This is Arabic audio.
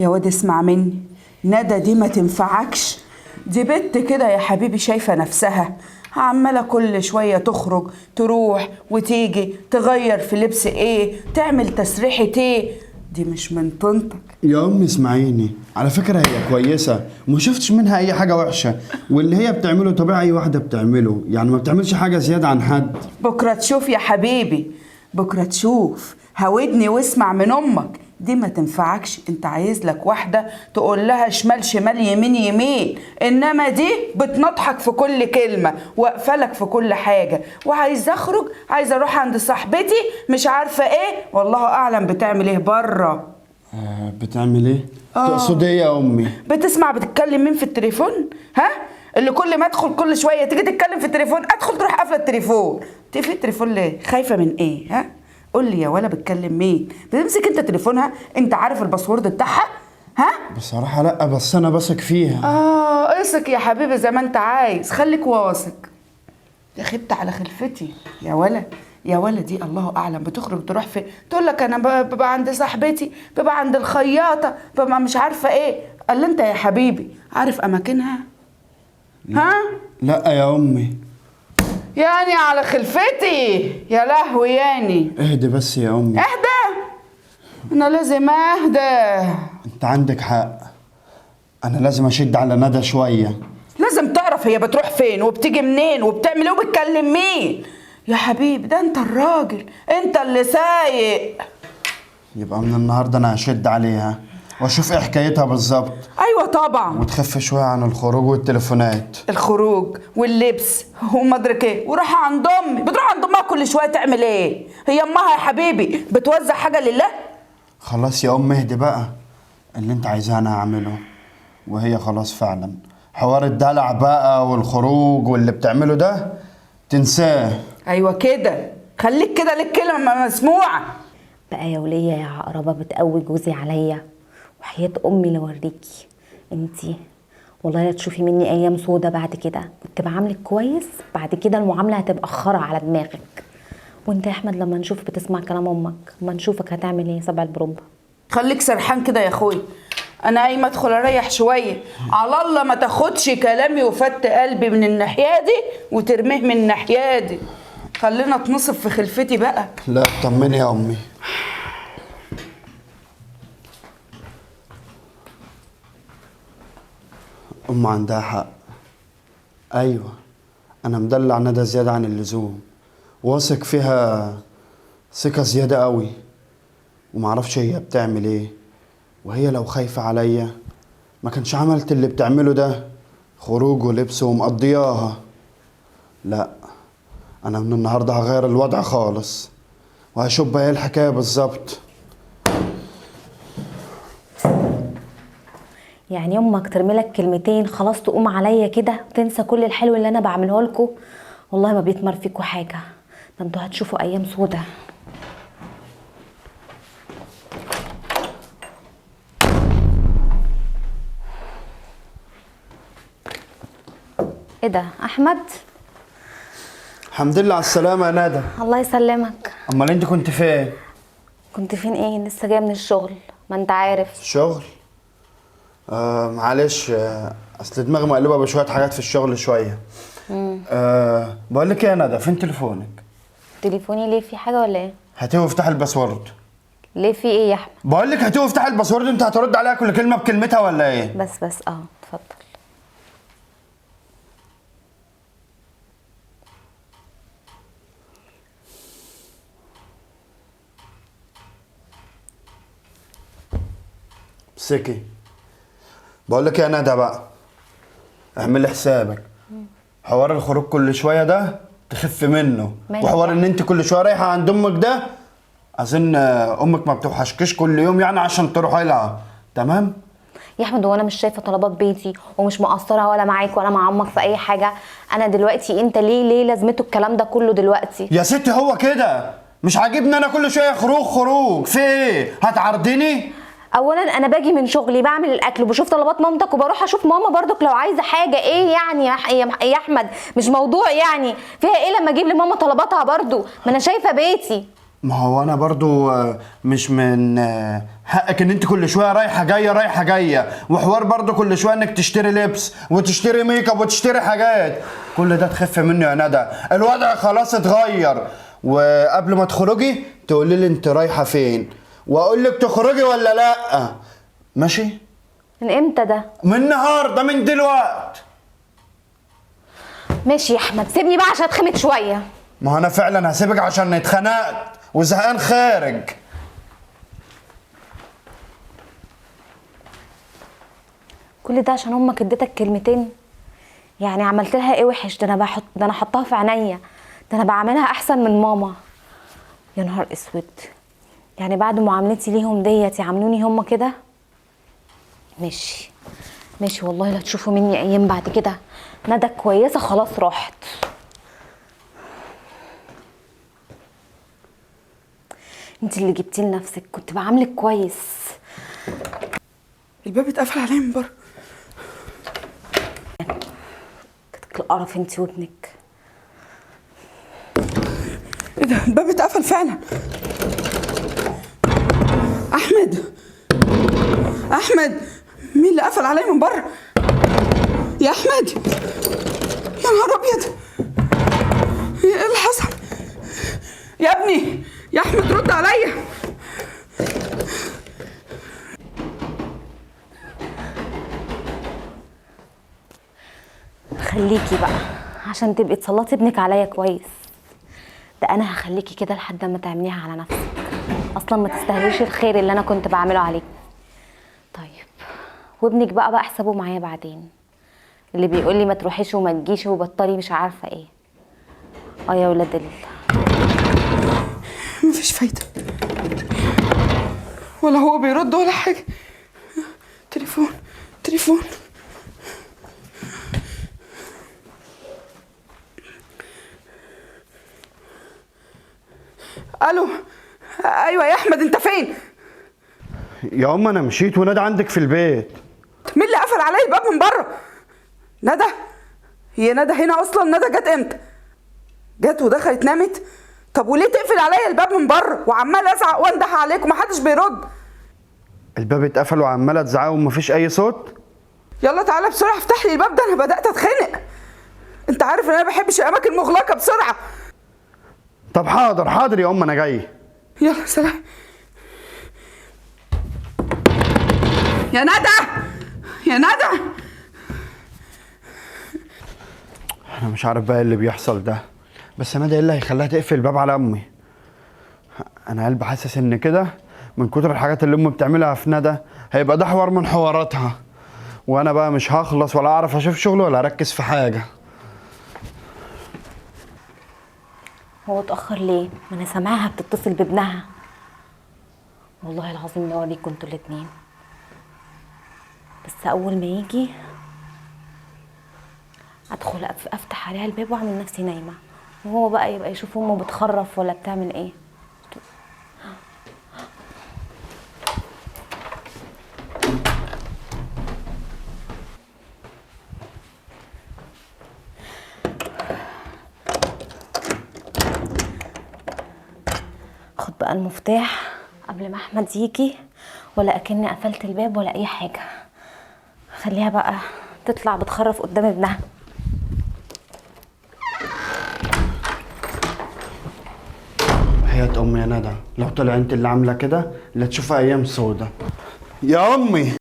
يا واد اسمع مني، ندى دي ما تنفعكش. دي بنت كده يا حبيبي شايفة نفسها، عمالة كل شوية تخرج تروح وتيجي، تغير في لبس ايه، تعمل تسريحة ايه. دي مش من طنطك. يا أمي اسمعيني، على فكرة هي كويسة وما شفتش منها أي حاجة وحشة، واللي هي بتعمله طبيعي أي واحدة بتعمله، يعني ما بتعملش حاجة زيادة عن حد. بكرة تشوف يا حبيبي، بكرة تشوف. هودني واسمع من امك، دي ما تنفعكش. انت عايز لك واحدة تقول لها شمال شمال يمين يمين، انما دي بتنطحك في كل كلمة واقفلك في كل حاجة. وعايز اخرج، عايز اروح عند صاحبتي مش عارفة ايه، والله اعلم بتعمل ايه بره. بتعمل إيه؟ تقصد إيه يا أمي؟ بتسمع بتتكلم مين في التليفون؟ ها؟ اللي كل ما ادخل كل شويه تيجي تتكلم في التليفون، ادخل تروح قافله التليفون. تقفل التليفون ليه؟ خايفه من ايه؟ ها؟ قول لي يا ولا بتكلم مين؟ بتمسك انت تليفونها؟ انت عارف الباسورد بتاعها؟ ها؟ بصراحة لأ، بس أنا بثق فيها. اثق يا حبيبي زي ما انت عايز، خليك واثق. يا خبت على خلفتي يا ولا. يا ولا دي الله اعلم بتخرج تروح فين، تقول لك انا ببقى عند صاحبتي، ببقى عند الخياطه، ببقى مش عارفه ايه. قال انت يا حبيبي عارف اماكنها؟ ها؟ لأ يا أمي. يعني على خلفتي يا لهوي يعني. اهدي بس يا أمي. اهدى؟ انا لازم اهدى. أنت عندك حق، أنا لازم أشد على ندى شوية. لازم تعرف هي بتروح فين وبتيجي منين وبتعمل ايه وبتكلم مين. يا حبيبي ده انت الراجل، انت اللي سايق. يبقى من النهاردة أنا هشد عليها وأشوف إيه حكايتها بالظبط، ايوه طبعا. وتخف شوية عن الخروج والتليفونات. الخروج واللبس وما ادرك ايه، وراح عند امي. بتروح عند امها كل شويه تعمل ايه؟ هي امها يا حبيبي بتوزع حاجه لله؟ خلاص يا أم اهدي بقى، اللي أنت عايزاه أنا هعمله. وهي خلاص فعلا حوار الدلع بقى والخروج واللي بتعمله ده تنساه. ايوه كده، خليك كده ليك كلمه مسموعه. بقى يا ولية يا عقربة بتقوي جوزي عليا، وحياة أمي لوريكي انتي والله لا تشوفي مني أيام سودة. بعد كده كنت بعاملك كويس، بعد كده المعاملة هتبقى خرا على دماغك. وانت يا أحمد لما نشوف بتسمع كلام أمك، لما نشوفك هتعمل ايه؟ سبع البرومبا. خليك سرحان كده يا اخوي، انا قايمه ادخل اريح شويه. على الله ما تاخدش كلامي وفت قلبي من الناحيه دي وترميه من الناحيه دي. خلينا تنصف في خلفتي بقى. لا اطمني يا أمي. أم عندها حق، أيوة أنا مدلع ندى زيادة عن اللزوم، واثق فيها ثقة زيادة قوي، ومعرفش هي بتعمل ايه. وهي لو خايفة عليا ما كانش عملت اللي بتعمله ده، خروج ولبس ومقضياها. لا، أنا من النهاردة هغير الوضع خالص وهشوف بقى ايه الحكاية بالظبط. يعني أمك ترميلك كلمتين خلاص تقوم عليا كده تنسى كل الحلو اللي أنا بعمله لكم؟ والله ما بيتمر فيكوا حاجة، ده انتوا هتشوفوا أيام سودة. ايه ده أحمد؟ الحمد لله على السلامة يا ندى. الله يسلمك. أمال أنت كنت فين؟ كنت فين ايه؟ لسه جايه من الشغل، ما انت عارف. شغل؟ معلش، أصل دماغي مقلوبة بشوية حاجات في الشغل شوية. بقول لك إيه يا ندى، فين تليفونك؟ تليفوني ليه؟ في حاجه ولا ايه؟ هاتيه وافتح الباسورد. ليه في ايه يا احمد؟ بقول لك هاتيه وافتح الباسورد، أنت هترد عليها كل كلمة بكلمتها ولا إيه؟ بس اتفضل. سكي. بقول لك يا ندى بقى، اعملي حسابك حوار الخروج كل شويه ده تخف منه، وحوار ان انت كل شويه رايحه عند امك ده اظن امك ما بتوحشكش كل يوم يعني عشان تروحي لها، تمام؟ يا احمد هو انا مش شايفه طلبات بيتي ومش مقصره ولا معاك ولا مع امك في اي حاجه؟ انا دلوقتي انت ليه لازمته الكلام ده كله دلوقتي؟ يا ستي هو كده مش عاجبني انا كل شويه خروج، في ايه؟ هتعرضيني؟ اولا انا باجي من شغلي بعمل الاكل وبشوف طلبات مامتك وبروح اشوف ماما برضك لو عايزه حاجه. ايه يعني يا احمد؟ مش موضوع يعني، فيها ايه لما اجيب لماما طلباتها برضو؟ ما انا شايفه بيتي. ما هو انا برضو مش من حقك ان انت كل شويه رايحه جايه رايحه جايه، وحوار برضو كل شويه انك تشتري لبس وتشتري ميك اب وتشتري حاجات. كل ده تخف منه يا ندى، الوضع خلاص اتغير. وقبل ما تخرجي تقولي لي انت رايحه فين، واقول لك تخرجي ولا لا. ماشي؟ من امتى ده؟ من النهارده، من دلوقت. ماشي يا احمد، سيبني بقى عشان اتخمت شويه. ما هو انا فعلا هسيبك عشان اتخنقت وزهقان خارج. كل ده عشان امك اديتك كلمتين؟ يعني عملت لها ايه وحش؟ ده انا حطاها في عينيا، ده انا بعملها احسن من ماما. يا نهار اسود، يعني بعد معاملتي ليهم ديت يعاملوني هما كده؟ ماشي ماشي، والله لا تشوفوا مني ايام بعد كده. ندى كويسه خلاص راحت. انت اللي جبتيه لنفسك، كنت بعاملك كويس. الباب اتقفل عليا من بره. كتك القرف انت وابنك. ايه ده؟ الباب اتقفل فعلا. احمد، احمد، مين اللي قفل عليا من بره؟ يا احمد، يا نهار ابيض، ايه اللي حصل؟ يا ابني، يا احمد رد عليا. خليكي بقى عشان تبقي تسلطي ابنك عليا كويس. ده انا هخليكي كده لحد ما تعمليها على نفسك، اصلا ما تستاهليش الخير اللي انا كنت بعمله عليك. طيب وابنك بقى احسبه معايا بعدين، اللي بيقول لي ما تروحيش وما تجيش وبطلي مش عارفه ايه. يا ولاد مفيش فايده، ولا هو بيرد ولا حاجه. تليفون، تليفون. الو، ايوه يا احمد، انت فين؟ يا انا مشيت وندى عندك في البيت. مين اللي قفل عليا الباب من بره؟ ندى؟ هي ندى هنا اصلا؟ ندى جت امتى؟ جت ودخلت نامت؟ طب وليه تقفل عليا الباب من بره وعمال ازعق واندح عليك ومحدش بيرد؟ الباب اتقفل وعماله تزعق ومفيش اي صوت. يلا تعالى بسرعه افتح لي الباب ده، انا بدات اتخنق. انت عارف ان انا ما بحبش الاماكن المغلقه. بسرعه. طب حاضر حاضر يا انا جاي. يلا سلام. يا ندى، يا ندى. انا مش عارف بقى إيه اللي بيحصل ده، بس ندى ايه اللي هيخليها تقفل الباب على امي؟ انا قلبي حاسس ان كده من كتر الحاجات اللي امي بتعملها في ندى هيبقى ده حوار من حواراتها، وانا بقى مش هخلص ولا اعرف اشوف شغل ولا اركز في حاجه. هو اتأخر ليه؟ ما انا سامعاها بتتصل بابنها. والله العظيم لو اوريكم انتوا الاتنين، بس اول ما يجي ادخل افتح عليها الباب واعمل نفسي نايمه، وهو بقى يبقى يشوف امه بتخرف ولا بتعمل ايه. خد بقى المفتاح قبل ما احمد يجي، ولا اكني قفلت الباب ولا اي حاجه. خليها بقى تطلع بتخرف قدام ابنها. حياة امي يا ندى لو طلع انت اللي عامله كده لا تشوفها ايام سودا. يا امي